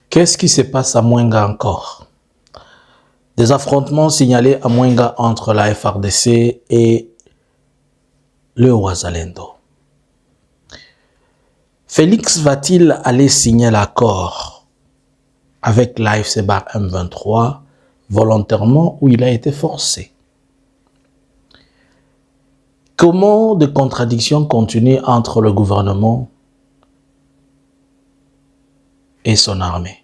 Qu'est-ce qui se passe à Mwenga encore? Des affrontements signalés à Mwenga entre la FARDC et le Wazalendo. Félix va-t-il aller signer l'accord avec l'AFC Bar M23 volontairement ou il a été forcé? Comment des contradictions continuent entre le gouvernement et son armée?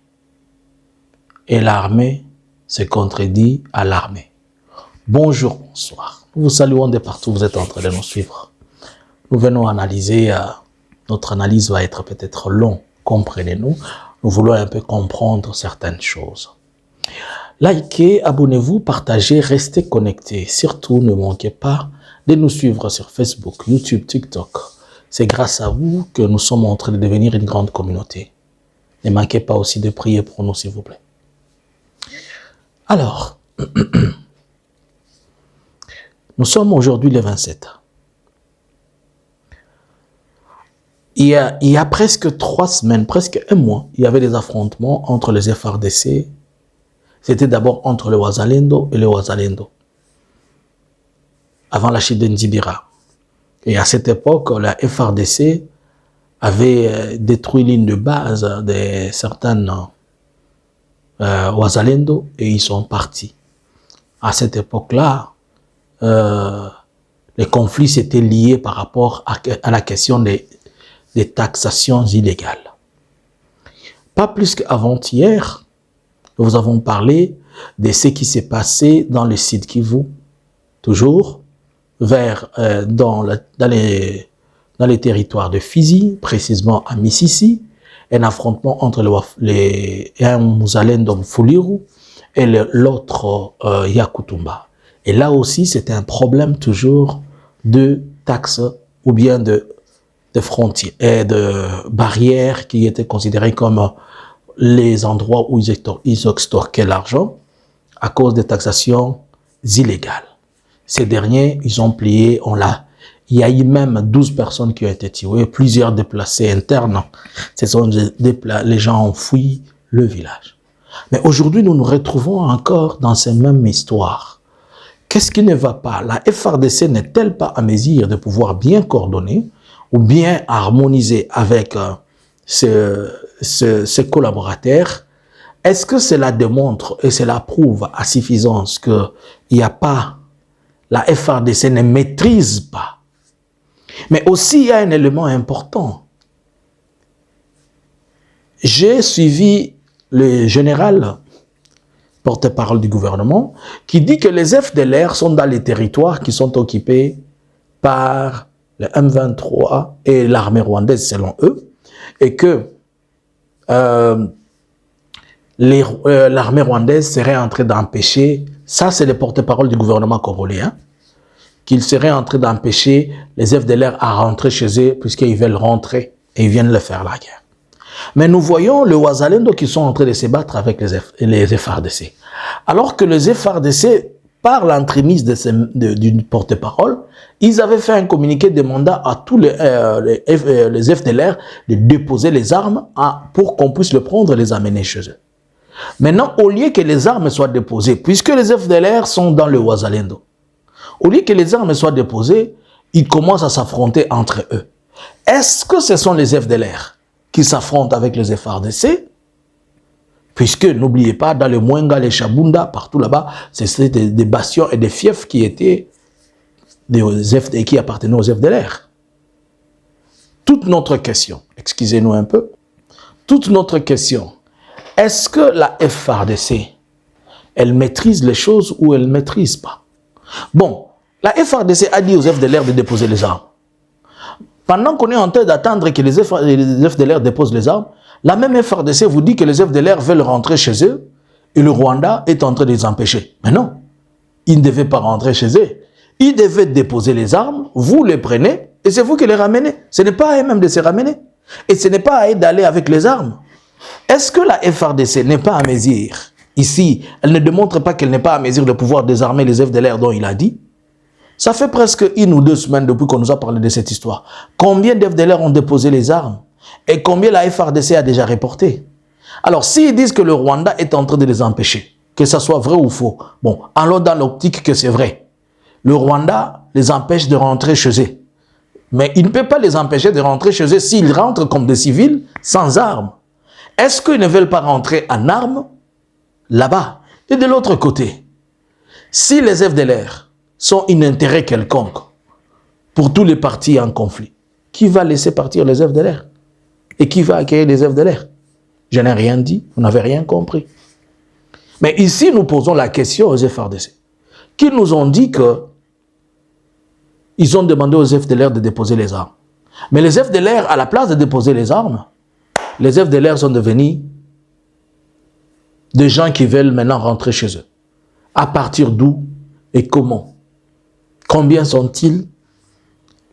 Et l'armée se contredit à l'armée. Bonjour, bonsoir. Nous vous saluons de partout, vous êtes en train de nous suivre. Nous venons analyser, notre analyse va être peut-être longue, comprenez-nous. Nous voulons un peu comprendre certaines choses. Likez, abonnez-vous, partagez, restez connectés. Surtout, ne manquez pas de nous suivre sur Facebook, YouTube, TikTok. C'est grâce à vous que nous sommes en train de devenir une grande communauté. Ne manquez pas aussi de prier pour nous, s'il vous plaît. Alors, nous sommes aujourd'hui le 27. Il y a presque 3 semaines, presque un mois, il y avait des affrontements entre les FARDC. C'était d'abord entre le Wazalendo et le Wazalendo, avant la chute d'Nzibira. Et à cette époque, la FARDC avait détruit l'île de base de certaines Wazalendo et ils sont partis. À cette époque-là, les conflits s'étaient liés par rapport à la question des taxations illégales. Pas plus qu'avant-hier, nous avons parlé de ce qui s'est passé dans le Sud Kivu, toujours vers dans les territoires de Fizi, précisément à Misisi, un affrontement entre un Muzalendo Mfuliru et l'autre Yakutumba. Et là aussi, c'était un problème toujours de taxes ou bien de frontières et de barrières qui étaient considérées comme les endroits où ils extorquaient l'argent à cause des taxations illégales. Ces derniers, ils ont plié, il y a eu même 12 personnes qui ont été tuées, plusieurs déplacés internes. Ce sont les gens ont fui le village. Mais aujourd'hui, nous nous retrouvons encore dans cette même histoire. Qu'est-ce qui ne va pas? La FARDC n'est-elle pas à mesure de pouvoir bien coordonner ou bien harmoniser avec ses collaborateurs? Est-ce que cela démontre et cela prouve à suffisance qu'il n'y a pas, la FARDC ne maîtrise pas? Mais aussi, il y a un élément important. J'ai suivi le général porte-parole du gouvernement qui dit que les FDLR sont dans les territoires qui sont occupés par le M23 et l'armée rwandaise selon eux, et que l'armée rwandaise serait en train d'empêcher, ça c'est le porte-parole du gouvernement congolais, qu'il serait en train d'empêcher les FDLR à rentrer chez eux puisqu'ils veulent rentrer et ils viennent le faire la guerre. Mais nous voyons le Wazalendo qui sont en train de se battre avec les FARDC. Alors que les FARDC, par l'entremise d'une porte-parole, ils avaient fait un communiqué demandant à tous les FDLR de déposer les armes pour qu'on puisse le prendre et les amener chez eux. Maintenant, au lieu que les armes soient déposées, puisque les FDLR sont dans le Wazalendo, au lieu que les armes soient déposées, ils commencent à s'affronter entre eux. Est-ce que ce sont les FDLR qui s'affrontent avec les FARDC? Puisque, n'oubliez pas, dans le Mwenga, les Chabunda, partout là-bas, c'était des bastions et des fiefs qui étaient qui appartenaient aux FDLR. Toute notre question, excusez-nous un peu, toute notre question, est-ce que la FARDC, elle maîtrise les choses ou elle ne maîtrise pas? Bon, la FARDC a dit aux FDLR de déposer les armes. Pendant qu'on est en train d'attendre que les FDLR déposent les armes, la même FARDC vous dit que les FDLR veulent rentrer chez eux et le Rwanda est en train de les empêcher. Mais non, ils ne devaient pas rentrer chez eux. Ils devaient déposer les armes, vous les prenez et c'est vous qui les ramenez. Ce n'est pas à eux-mêmes de se ramener. Et ce n'est pas à eux d'aller avec les armes. Est-ce que la FARDC n'est pas à mesure? Ici, elle ne démontre pas qu'elle n'est pas à mesure de pouvoir désarmer les FDLR dont il a dit. Ça fait presque 1 ou 2 semaines depuis qu'on nous a parlé de cette histoire. Combien d'FDLR ont déposé les armes? Et combien la FARDC a déjà reporté? Alors, s'ils disent que le Rwanda est en train de les empêcher, que ce soit vrai ou faux, bon, allons dans l'optique que c'est vrai. Le Rwanda les empêche de rentrer chez eux. Mais il ne peut pas les empêcher de rentrer chez eux s'ils rentrent comme des civils sans armes. Est-ce qu'ils ne veulent pas rentrer en armes là-bas? Et de l'autre côté, si les FDLR sont un intérêt quelconque pour tous les partis en conflit, qui va laisser partir les FDLR? Et qui va accueillir les FDLR? Je n'ai rien dit, vous n'avez rien compris. Mais ici, nous posons la question aux FARDC, qui nous ont dit que ils ont demandé aux FDLR de déposer les armes. Mais les FDLR, à la place de déposer les armes, les FDLR sont devenus des gens qui veulent maintenant rentrer chez eux. À partir d'où et comment? Combien sont-ils?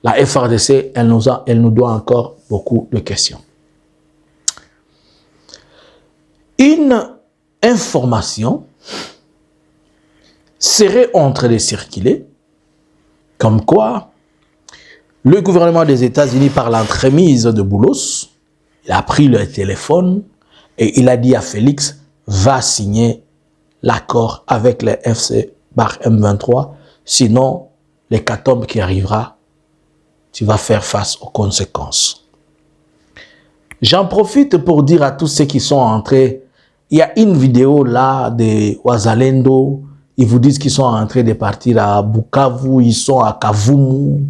La FARDC, elle nous doit encore beaucoup de questions. Une information serait en train de circuler, comme quoi le gouvernement des États-Unis, par l'entremise de Boulos, il a pris le téléphone et il a dit à Félix, va signer l'accord avec les FC-M23, sinon l'hécatombe qui arrivera, tu vas faire face aux conséquences. J'en profite pour dire à tous ceux qui sont entrés, il y a une vidéo là de Wazalendo, ils vous disent qu'ils sont en train de partir à Bukavu, ils sont à Kavumu.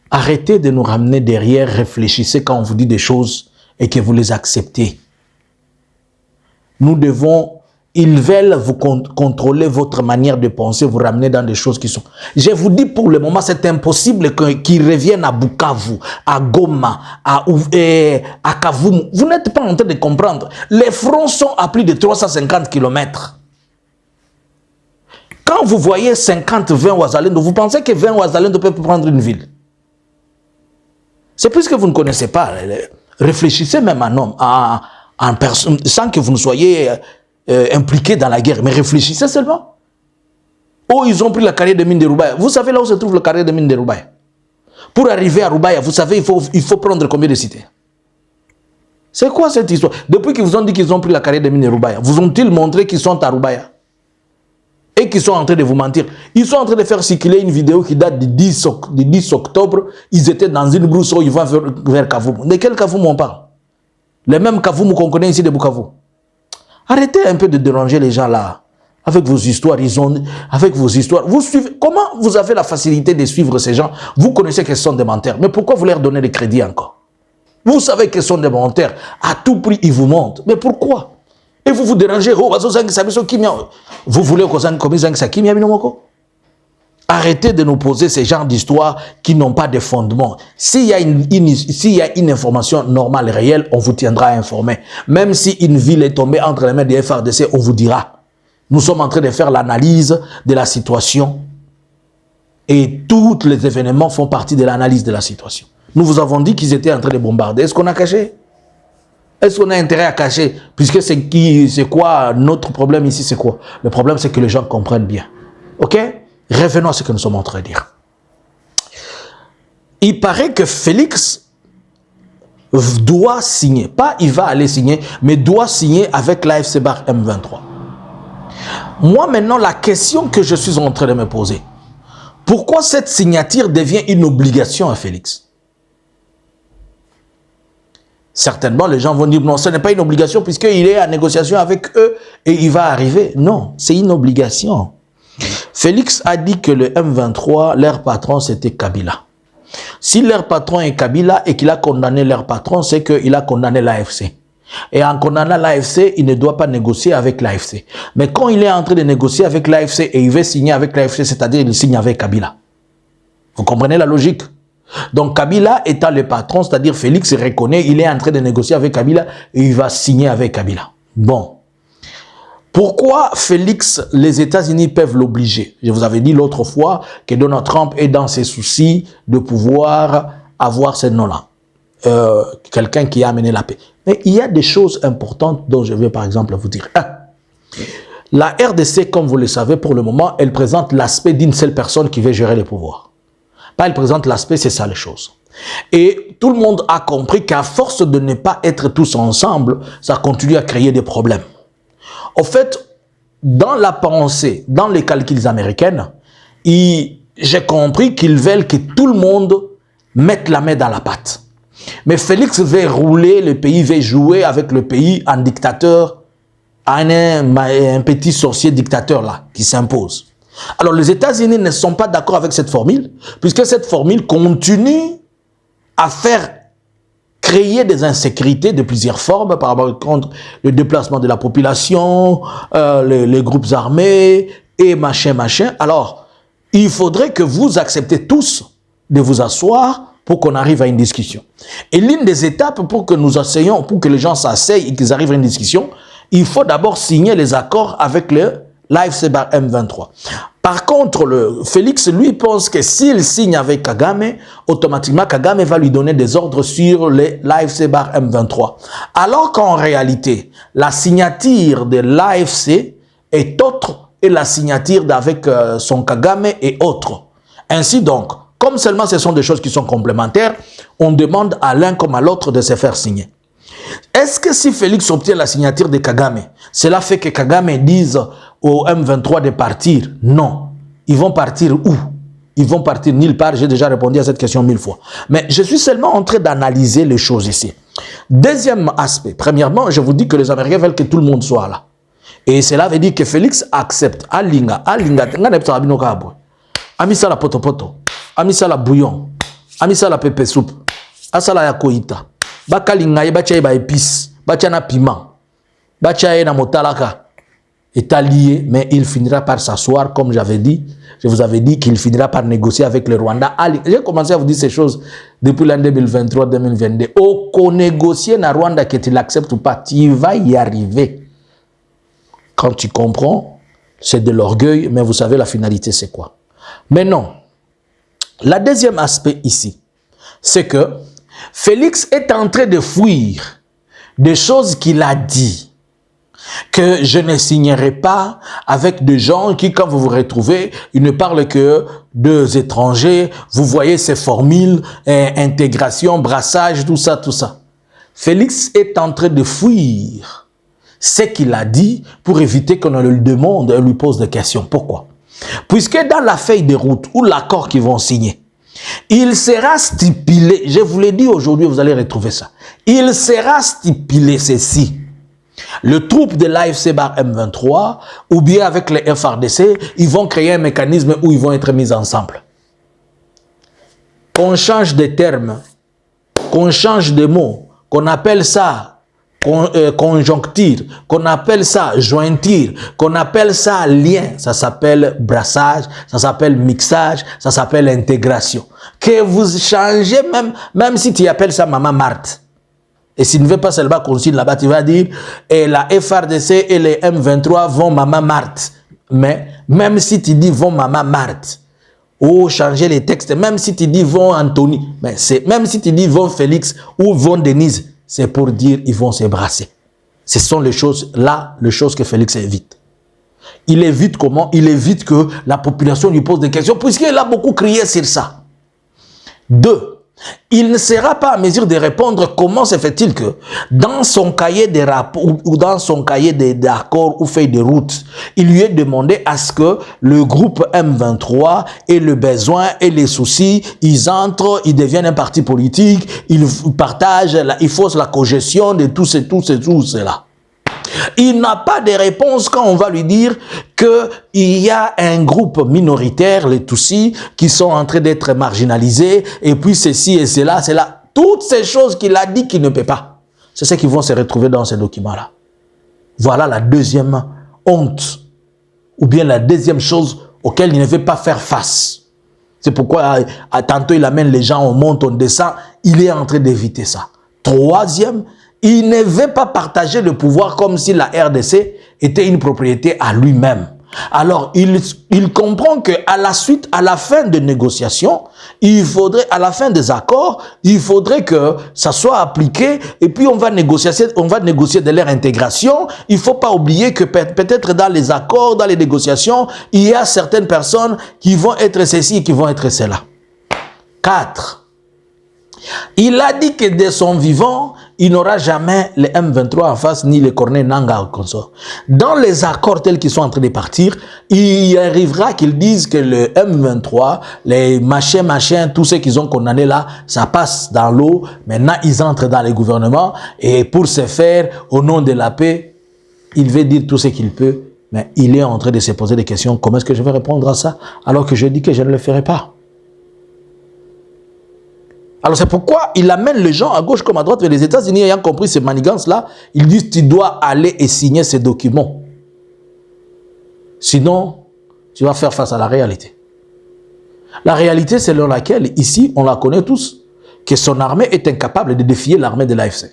Arrêtez de nous ramener derrière, réfléchissez quand on vous dit des choses et que vous les acceptez. Nous devons, ils veulent vous contrôler votre manière de penser, vous ramener dans des choses qui sont... Je vous dis pour le moment, c'est impossible qu'ils reviennent à Bukavu, à Goma, à Kavumu. Vous n'êtes pas en train de comprendre. Les fronts sont à plus de 350 km. Quand vous voyez 50-20 Wazalendo, vous pensez que 20 Wazalendo peuvent prendre une ville. C'est plus que vous ne connaissez pas. Réfléchissez même en homme, en personne, sans que vous ne soyez impliqué dans la guerre. Mais réfléchissez seulement. Oh, ils ont pris la carrière de mine de Roubaïa. Vous savez là où se trouve la carrière de mine de Roubaïa? Pour arriver à Roubaïa, vous savez, il faut prendre combien de cités? C'est quoi cette histoire? Depuis qu'ils vous ont dit qu'ils ont pris la carrière de mine de Roubaïa, vous ont-ils montré qu'ils sont à Roubaïa? Et qu'ils sont en train de vous mentir. Ils sont en train de faire circuler une vidéo qui date du 10 octobre. Ils étaient dans une brousse où ils vont vers Kavumu. De quel Kavumu on parle? Les mêmes Kavumu qu'on connaît ici de Bukavu. Arrêtez un peu de déranger les gens là. Avec vos histoires, avec vos histoires. Vous suivez, comment vous avez la facilité de suivre ces gens? Vous connaissez qu'ils sont des menteurs. Mais pourquoi vous leur donnez des crédits encore? Vous savez qu'ils sont des menteurs. À tout prix, ils vous mentent. Mais pourquoi? Et vous vous dérangez. Vous voulez que arrêtez de nous poser ces genres d'histoires qui n'ont pas de fondement. S'il y a une information normale, réelle, on vous tiendra informé. Même si une ville est tombée entre les mains des FARDC, on vous dira. Nous sommes en train de faire l'analyse de la situation. Et tous les événements font partie de l'analyse de la situation. Nous vous avons dit qu'ils étaient en train de bombarder. Est-ce qu'on a caché? Est-ce qu'on a intérêt à cacher? Puisque c'est quoi notre problème ici, c'est quoi? Le problème, c'est que les gens comprennent bien. Ok? Revenons à ce que nous sommes en train de dire. Il paraît que Félix doit signer, pas il va aller signer, mais doit signer avec l'AFC-M23. Moi, maintenant, la question que je suis en train de me poser, pourquoi cette signature devient une obligation à Félix? Certainement, les gens vont dire, non, ce n'est pas une obligation puisqu'il est en négociation avec eux et il va arriver. Non, c'est une obligation. Félix a dit que le M23, leur patron, c'était Kabila. Si leur patron est Kabila et qu'il a condamné leur patron, c'est qu'il a condamné l'AFC. Et en condamnant l'AFC, il ne doit pas négocier avec l'AFC. Mais quand il est en train de négocier avec l'AFC et il veut signer avec l'AFC, c'est-à-dire il signe avec Kabila. Vous comprenez la logique? Donc Kabila étant le patron, c'est-à-dire Félix reconnaît, il est en train de négocier avec Kabila et il va signer avec Kabila. Bon. Pourquoi Félix, les États-Unis peuvent l'obliger? Je vous avais dit l'autre fois que Donald Trump est dans ses soucis de pouvoir avoir ce nom-là. Quelqu'un qui a amené la paix. Mais il y a des choses importantes dont je vais par exemple vous dire. La RDC, comme vous le savez, pour le moment, elle présente l'aspect d'une seule personne qui veut gérer le pouvoir. Pas elle présente l'aspect, c'est ça les choses. Et tout le monde a compris qu'à force de ne pas être tous ensemble, ça continue à créer des problèmes. Au fait, dans la pensée, dans les calculs américains, j'ai compris qu'ils veulent que tout le monde mette la main dans la pâte. Mais Félix veut rouler le pays, veut jouer avec le pays en dictateur, un petit sorcier dictateur là, qui s'impose. Alors les États-Unis ne sont pas d'accord avec cette formule, puisque cette formule continue à faire créer des insécurités de plusieurs formes par rapport contre le déplacement de la population, les groupes armés et machin. Alors, il faudrait que vous acceptez tous de vous asseoir pour qu'on arrive à une discussion. Et l'une des étapes pour que nous asseyons, pour que les gens s'asseyent et qu'ils arrivent à une discussion, il faut d'abord signer les accords avec l'AFC M23. Par contre, Félix, lui, pense que s'il signe avec Kagame, automatiquement, Kagame va lui donner des ordres sur l'AFC M23. Alors qu'en réalité, la signature de l'AFC est autre et la signature avec son Kagame est autre. Ainsi donc, comme seulement ce sont des choses qui sont complémentaires, on demande à l'un comme à l'autre de se faire signer. Est-ce que si Félix obtient la signature de Kagame, cela fait que Kagame dise au M23 de partir? Non. Ils vont partir où? Ils vont partir nulle part. J'ai déjà répondu à cette question 1000 fois. Mais je suis seulement en train d'analyser les choses ici. Deuxième aspect. Premièrement, je vous dis que les Américains veulent que tout le monde soit là. Et cela veut dire que Félix accepte. Alinga. Amisa la poto. Amisa la bouillon. Amisa la pepe soupe. Asala ya koita. Bakalinga ye bacha ba épice. Bacha na piment. Bacha na motalaka. Est allié, mais il finira par s'asseoir, comme j'avais dit. Je vous avais dit qu'il finira par négocier avec le Rwanda. J'ai commencé à vous dire ces choses depuis l'année 2023-2022. Au négocier na Rwanda, que tu l'acceptes ou pas, tu vas y arriver. Quand tu comprends, c'est de l'orgueil, mais vous savez la finalité c'est quoi. Mais non. La deuxième aspect ici, c'est que Félix est en train de fuir des choses qu'il a dit. Que je ne signerai pas avec des gens qui, quand vous vous retrouvez, ils ne parlent que deux étrangers. Vous voyez ces formules, intégration, brassage, tout ça. Félix est en train de fuir ce qu'il a dit pour éviter qu'on le demande et lui pose des questions. Pourquoi? Puisque dans la feuille de route ou l'accord qu'ils vont signer, il sera stipulé, je vous l'ai dit aujourd'hui, vous allez retrouver ça, il sera stipulé ceci. Le troupe de l'AFC M23 ou bien avec les FRDC, ils vont créer un mécanisme où ils vont être mis ensemble. Qu'on change de termes, qu'on change de mots, qu'on appelle ça conjoncture, qu'on appelle ça jointure, qu'on appelle ça lien, ça s'appelle brassage, ça s'appelle mixage, ça s'appelle intégration. Que vous changez même si tu appelles ça Maman Marthe. Et s'il ne veut pas seulement qu'on signe là-bas, tu vas dire et la FRDC et les M23 vont Maman Marthe. Mais même si tu dis vont Maman Marthe, ou changer les textes, même si tu dis vont Anthony, mais même si tu dis vont Félix ou vont Denise, c'est pour dire ils vont se brasser. Ce sont les choses là, les choses que Félix évite. Il évite comment? Il évite que la population lui pose des questions, puisqu'il a beaucoup crié sur ça. 2. Il ne sera pas à mesure de répondre comment se fait-il que dans son cahier de rapports ou dans son cahier d'accords ou feuille de route, il lui est demandé à ce que le groupe M23 ait le besoin et les soucis, ils entrent, ils deviennent un parti politique, ils partagent, ils faussent la cogestion de tout cela. Il n'a pas de réponse quand on va lui dire qu'il y a un groupe minoritaire, les Tutsis, qui sont en train d'être marginalisés, et puis ceci et cela. Toutes ces choses qu'il a dit qu'il ne peut pas. C'est ce qui vont se retrouver dans ces documents-là. Voilà la deuxième honte, ou bien la deuxième chose auquel il ne veut pas faire face. C'est pourquoi tantôt il amène les gens, on monte, on descend, il est en train d'éviter ça. Troisième, il ne veut pas partager le pouvoir comme si la RDC était une propriété à lui-même. Alors, il comprend qu'à la fin de négociations, à la fin des accords, il faudrait que ça soit appliqué et puis on va négocier de leur intégration. Il ne faut pas oublier que peut-être dans les accords, dans les négociations, il y a certaines personnes qui vont être ceci et qui vont être cela. 4. Il a dit que de son vivant, il n'aura jamais les M23 en face, ni les Corneilles Nangaa au consort. Dans les accords tels qu'ils sont en train de partir, il arrivera qu'ils disent que le M23, les machins, tous ceux qu'ils ont condamnés là, ça passe dans l'eau. Maintenant, ils entrent dans les gouvernements et pour ce faire, au nom de la paix, il veut dire tout ce qu'il peut, mais il est en train de se poser des questions. Comment est-ce que je vais répondre à ça alors que je dis que je ne le ferai pas? Alors c'est pourquoi il amène les gens à gauche comme à droite vers les États-Unis ayant compris ces manigances-là. Ils disent tu dois aller et signer ces documents. Sinon, tu vas faire face à la réalité. La réalité selon laquelle, ici, on la connaît tous, que son armée est incapable de défier l'armée de l'AFC.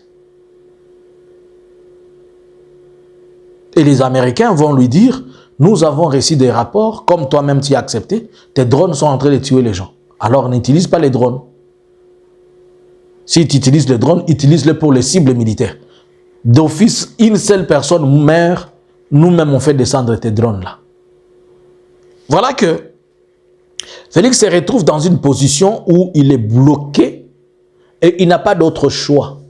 Et les Américains vont lui dire, nous avons reçu des rapports, comme toi-même tu as accepté, tes drones sont en train de tuer les gens. Alors n'utilise pas les drones. Si tu utilises les drones, utilise-les pour les cibles militaires. D'office, une seule personne meurt, nous-mêmes on fait descendre tes drones là. Voilà que Félix se retrouve dans une position où il est bloqué et il n'a pas d'autre choix.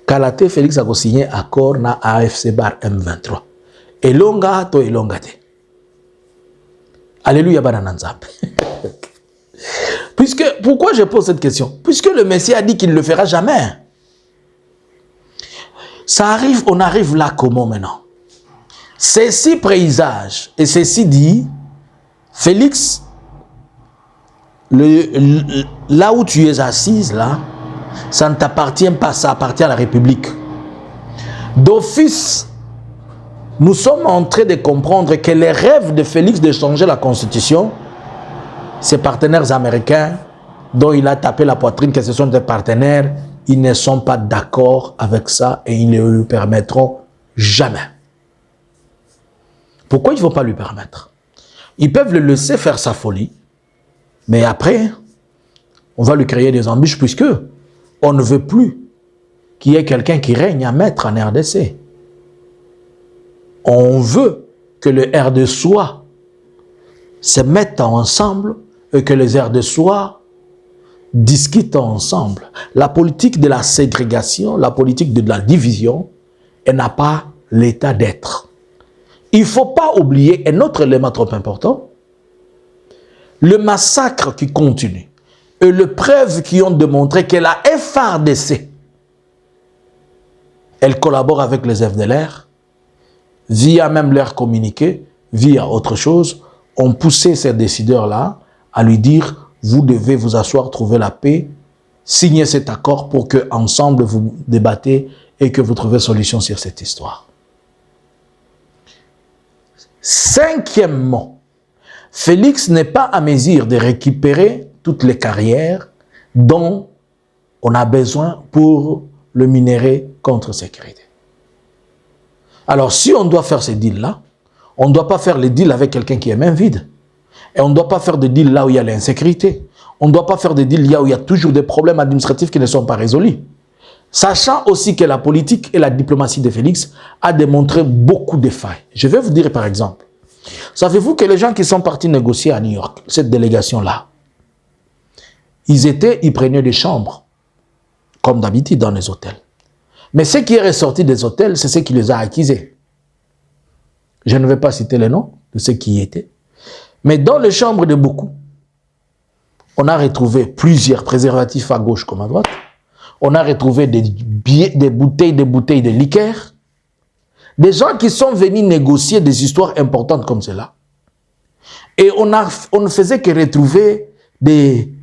Kalate Félix a signé accord na AFC bar M23. Elonga to elongate. Alléluia banananzap. Pourquoi je pose cette question? Puisque le Messie a dit qu'il ne le fera jamais. Ça arrive, on arrive là comment maintenant? Ceci présage et ceci dit, Félix, là où tu es assise, là, ça ne t'appartient pas, ça appartient à la République. D'office, nous sommes en train de comprendre que les rêves de Félix de changer la Constitution, ses partenaires américains, dont il a tapé la poitrine, que ce sont des partenaires, ils ne sont pas d'accord avec ça et ils ne le permettront jamais. Pourquoi ils ne vont pas lui permettre? Ils peuvent le laisser faire sa folie, mais après, on va lui créer des embûches puisque on ne veut plus qu'il y ait quelqu'un qui règne à maître en RDC. On veut que le RDC se mette ensemble et que les RDC discutent ensemble. La politique de la ségrégation, la politique de la division, elle n'a pas l'état d'être. Il ne faut pas oublier un autre élément trop important, le massacre qui continue et les preuves qui ont démontré que la FARDC, elle collabore avec les FDLR, via même leur communiqué, via autre chose, ont poussé ces décideurs-là à lui dire « Vous devez vous asseoir, trouver la paix, signer cet accord pour que ensemble vous débattez et que vous trouvez solution sur cette histoire. » Cinquièmement, Félix n'est pas à mesure de récupérer toutes les carrières dont on a besoin pour le minerai contre sécurité. Alors, si on doit faire ces deals-là, on ne doit pas faire les deals avec quelqu'un qui est main vide. Et on ne doit pas faire des deals là où il y a l'insécurité. On ne doit pas faire des deals là où il y a toujours des problèmes administratifs qui ne sont pas résolus. Sachant aussi que la politique et la diplomatie de Félix a démontré beaucoup de failles. Je vais vous dire par exemple, savez-vous que les gens qui sont partis négocier à New York, cette délégation-là, ils prenaient des chambres, comme d'habitude dans les hôtels. Mais ce qui est ressorti des hôtels, c'est ce qui les a accusés. Je ne vais pas citer les noms de ceux qui y étaient. Mais dans les chambres de beaucoup, on a retrouvé plusieurs préservatifs à gauche comme à droite. On a retrouvé des bouteilles de liqueur. Des gens qui sont venus négocier des histoires importantes comme cela. Et on ne faisait que retrouver des...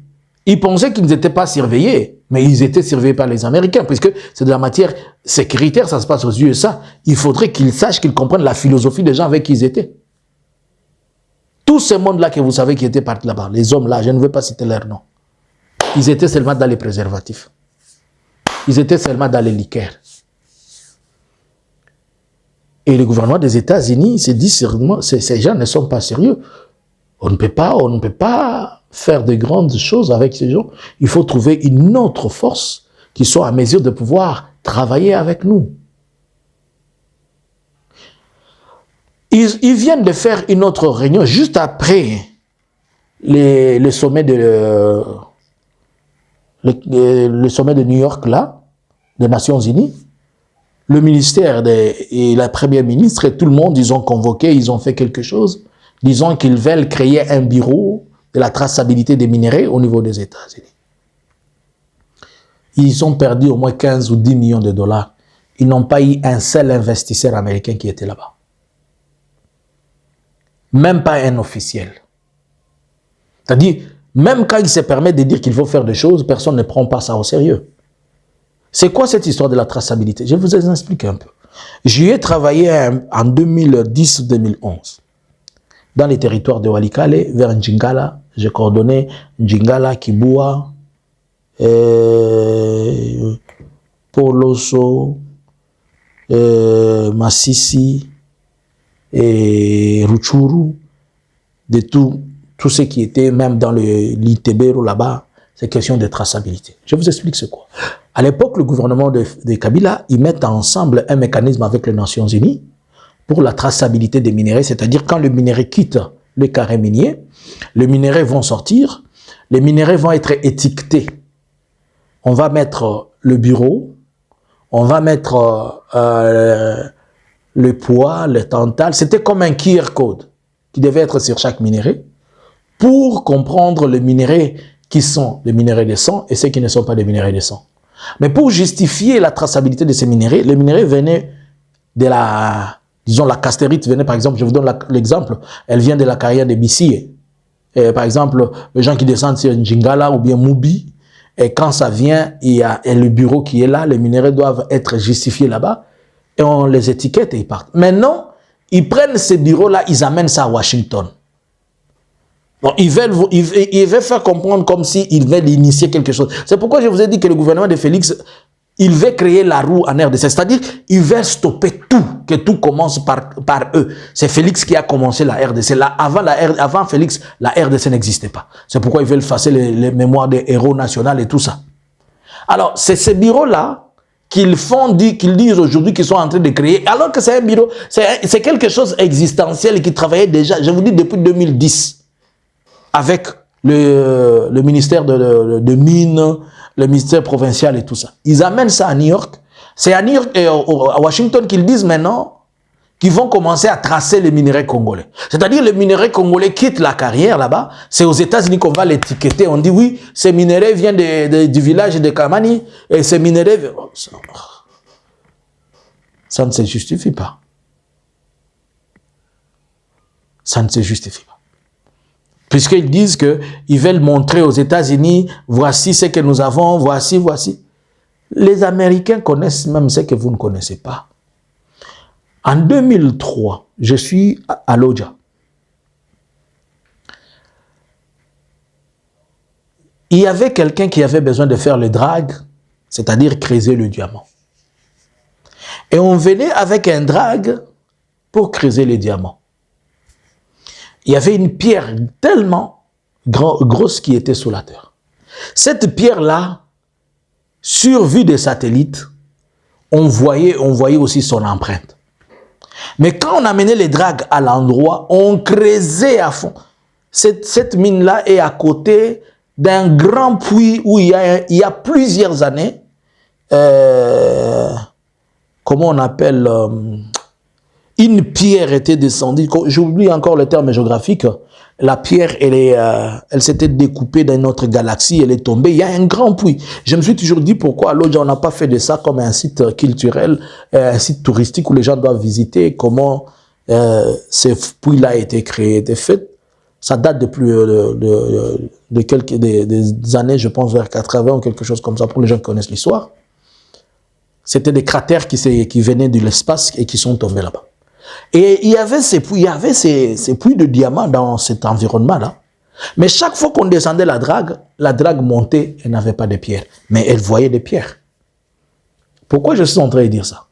Ils pensaient qu'ils n'étaient pas surveillés, mais ils étaient surveillés par les Américains, puisque c'est de la matière sécuritaire, ça se passe aux USA. Il faudrait qu'ils sachent, qu'ils comprennent la philosophie des gens avec qui ils étaient. Tout ce monde-là que vous savez qui était parti là-bas, les hommes-là, je ne veux pas citer leur nom, ils étaient seulement dans les préservatifs. Ils étaient seulement dans les liqueurs. Et le gouvernement des États-Unis s'est dit, ces gens ne sont pas sérieux. On ne peut pas faire de grandes choses avec ces gens. Il faut trouver une autre force qui soit à mesure de pouvoir travailler avec nous. Ils viennent de faire une autre réunion juste après le sommet le sommet de New York, là, des Nations Unies, le ministère et la première ministre et tout le monde, ils ont convoqué, ils ont fait quelque chose. Disons qu'ils veulent créer un bureau de la traçabilité des minéraux au niveau des États-Unis. Ils ont perdu au moins 15 ou 10 millions de dollars. Ils n'ont pas eu un seul investisseur américain qui était là-bas. Même pas un officiel. C'est-à-dire, même quand il se permet de dire qu'il faut faire des choses, personne ne prend pas ça au sérieux. C'est quoi cette histoire de la traçabilité? Je vais vous expliquer un peu. J'y ai travaillé en 2010-2011 dans les territoires de Walikale, vers Njingala. J'ai coordonné Njingala, Kibua, Poloso, Masisi et Ruchuru, de tout ce qui était même dans le l'Itebero là-bas, c'est question de traçabilité. Je vous explique ce quoi. À l'époque, le gouvernement de Kabila, ils mettent ensemble un mécanisme avec les Nations Unies pour la traçabilité des minéraux, c'est-à-dire quand le minerai quitte le carré minier, les minéraux vont sortir, les minéraux vont être étiquetés. On va mettre le bureau, on va mettre le poids, le tantal. C'était comme un QR code qui devait être sur chaque minerai pour comprendre les minéraux qui sont les minéraux de sang et ceux qui ne sont pas des minéraux de sang. Mais pour justifier la traçabilité de ces minéraux, les minéraux venaient de la, disons la castérite venait par exemple, je vous donne l'exemple, elle vient de la carrière de Bissi. Par exemple, les gens qui descendent sur Njingala ou bien Mubi, et quand ça vient, il y a le bureau qui est là, les minéraux doivent être justifiés là-bas, et on les étiquette et ils partent. Maintenant, ils prennent ces bureaux-là, ils amènent ça à Washington. Bon, ils veulent faire comprendre comme s'ils veulent initier quelque chose. C'est pourquoi je vous ai dit que le gouvernement de Félix, il veut créer la roue en RDC. C'est-à-dire, il veut stopper tout, que tout commence par eux. C'est Félix qui a commencé la RDC. Là, avant Félix, la RDC n'existait pas. C'est pourquoi ils veulent effacer les mémoires des héros nationaux et tout ça. Alors, c'est ces bureaux-là qu'ils disent aujourd'hui qu'ils sont en train de créer, alors que c'est un bureau, c'est quelque chose existentiel qui travaillait déjà, je vous dis, depuis 2010. Avec le ministère de Mines, le ministère provincial et tout ça. Ils amènent ça à New York. C'est à New York et à Washington qu'ils disent maintenant qu'ils vont commencer à tracer les minéraux congolais. C'est-à-dire les minéraux congolais quittent la carrière là-bas. C'est aux États-Unis qu'on va l'étiqueter. On dit oui, ces minéraux viennent du village de Kamani et ces minéraux... Ça ne se justifie pas. Ça ne se justifie pas. Puisqu'ils disent qu'ils veulent montrer aux États-Unis, voici ce que nous avons, voici. Les Américains connaissent même ce que vous ne connaissez pas. En 2003, je suis à Lodja. Il y avait quelqu'un qui avait besoin de faire le drag, c'est-à-dire creuser le diamant. Et on venait avec un drag pour creuser les diamants. Il y avait une pierre tellement grosse qui était sous la terre. Cette pierre-là, sur vue des satellites, on voyait aussi son empreinte. Mais quand on amenait les drags à l'endroit, on creusait à fond. Cette mine-là est à côté d'un grand puits où il y a plusieurs années, comment on appelle... une pierre était descendue, j'oublie encore le terme géographique, la pierre, elle s'était découpée dans une autre galaxie, elle est tombée, il y a un grand puits. Je me suis toujours dit pourquoi à Lodja on n'a pas fait de ça comme un site culturel, un site touristique où les gens doivent visiter, comment ce puits-là a été créé, été fait. Ça date de plus de quelques des années, je pense vers 80 ou quelque chose comme ça, pour les gens qui connaissent l'histoire. C'était des cratères qui venaient de l'espace et qui sont tombés là-bas. Et il y avait ces puits de diamants dans cet environnement-là. Mais chaque fois qu'on descendait la drague montait, elle n'avait pas de pierres. Mais elle voyait des pierres. Pourquoi je suis en train de dire ça?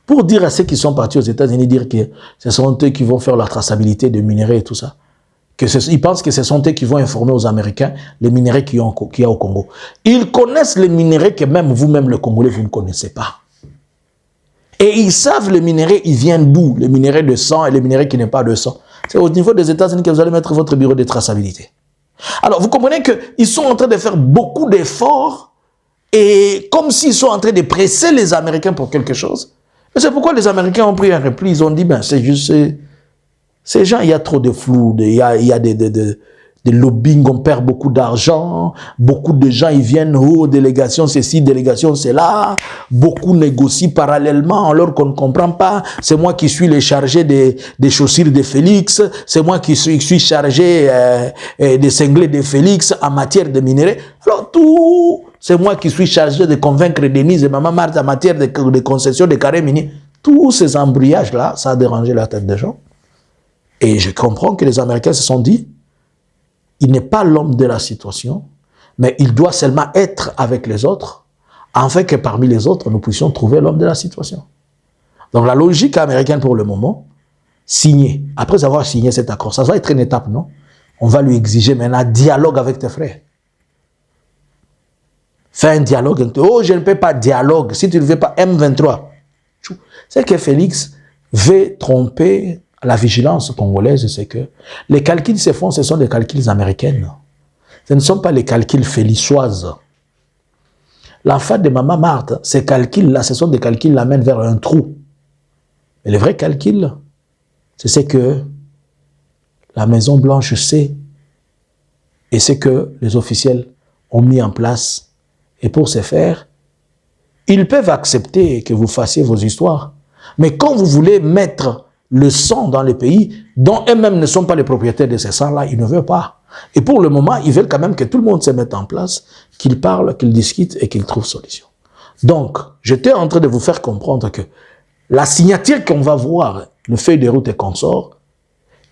Pour dire à ceux qui sont partis aux États-Unis, dire que ce sont eux qui vont faire la traçabilité des minéraux et tout ça. Ils pensent que ce sont eux qui vont informer aux Américains les minéraux qu'il y a au Congo. Ils connaissent les minéraux que même vous-même, le Congolais, vous ne connaissez pas. Et ils savent les minéraux, ils viennent d'où? Les minéraux de sang et les minéraux qui n'ont pas de sang. C'est au niveau des États-Unis que vous allez mettre votre bureau de traçabilité. Alors, vous comprenez qu'ils sont en train de faire beaucoup d'efforts et comme s'ils sont en train de presser les Américains pour quelque chose. Et c'est pourquoi les Américains ont pris un repli. Ils ont dit, ben, c'est juste... Ces gens, il y a trop de flou, il y a des lobbying, on perd beaucoup d'argent, beaucoup de gens, ils viennent, oh, délégation ceci, délégation cela, beaucoup négocient parallèlement alors qu'on ne comprend pas. C'est moi qui suis le chargé des chaussures de Félix, c'est moi qui suis chargé des cinglés de Félix en matière de minerais. Alors tout, c'est moi qui suis chargé de convaincre Denise et Maman Marthe en matière de concession des carrés miniers. Tous ces embrayages-là, ça a dérangé la tête des gens. Et je comprends que les Américains se sont dit, il n'est pas l'homme de la situation, mais il doit seulement être avec les autres, afin que parmi les autres, nous puissions trouver l'homme de la situation. Donc la logique américaine pour le moment, signer. Après avoir signé cet accord, ça va être une étape, non? On va lui exiger maintenant un dialogue avec tes frères. Fais un dialogue. Oh, je ne peux pas dialogue. Si tu ne veux pas M23. C'est que Félix veut tromper la vigilance congolaise, c'est que les calculs se font, ce sont des calculs américains. Ce ne sont pas les calculs féliçoises. L'enfant de Maman Marthe, ces calculs-là, ce sont des calculs qui l'amènent vers un trou. Mais le vrai calcul, c'est ce que la Maison Blanche sait et ce que les officiels ont mis en place. Et pour ce faire, ils peuvent accepter que vous fassiez vos histoires. Mais quand vous voulez mettre le sang dans les pays dont eux-mêmes ne sont pas les propriétaires de ces sangs-là, ils ne veulent pas. Et pour le moment, ils veulent quand même que tout le monde se mette en place, qu'ils parlent, qu'ils discutent et qu'ils trouvent solution. Donc, j'étais en train de vous faire comprendre que la signature qu'on va voir, le feuille de route et consorts,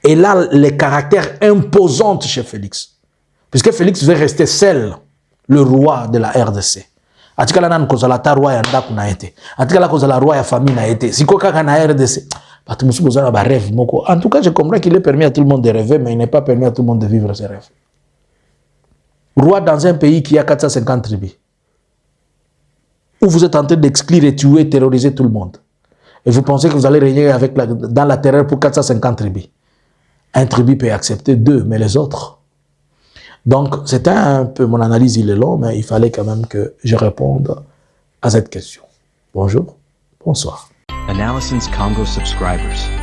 est là les caractères imposants chez Félix. Puisque Félix veut rester seul, le roi de la RDC. Atikala nan kozala ta roi ya ndaku na été. Atikala kozala roi ya famille na été. Siko kaka na RDC. En tout cas, je comprends qu'il est permis à tout le monde de rêver, mais il n'est pas permis à tout le monde de vivre ses rêves. Roi dans un pays qui a 450 tribus, où vous êtes en train d'exclure et tuer, terroriser tout le monde. Et vous pensez que vous allez régner dans la terreur pour 450 tribus. Un tribu peut accepter 2, mais les autres. Donc, c'était un peu, mon analyse, il est long, mais il fallait quand même que je réponde à cette question. Bonjour, bonsoir. Analysins Congo subscribers.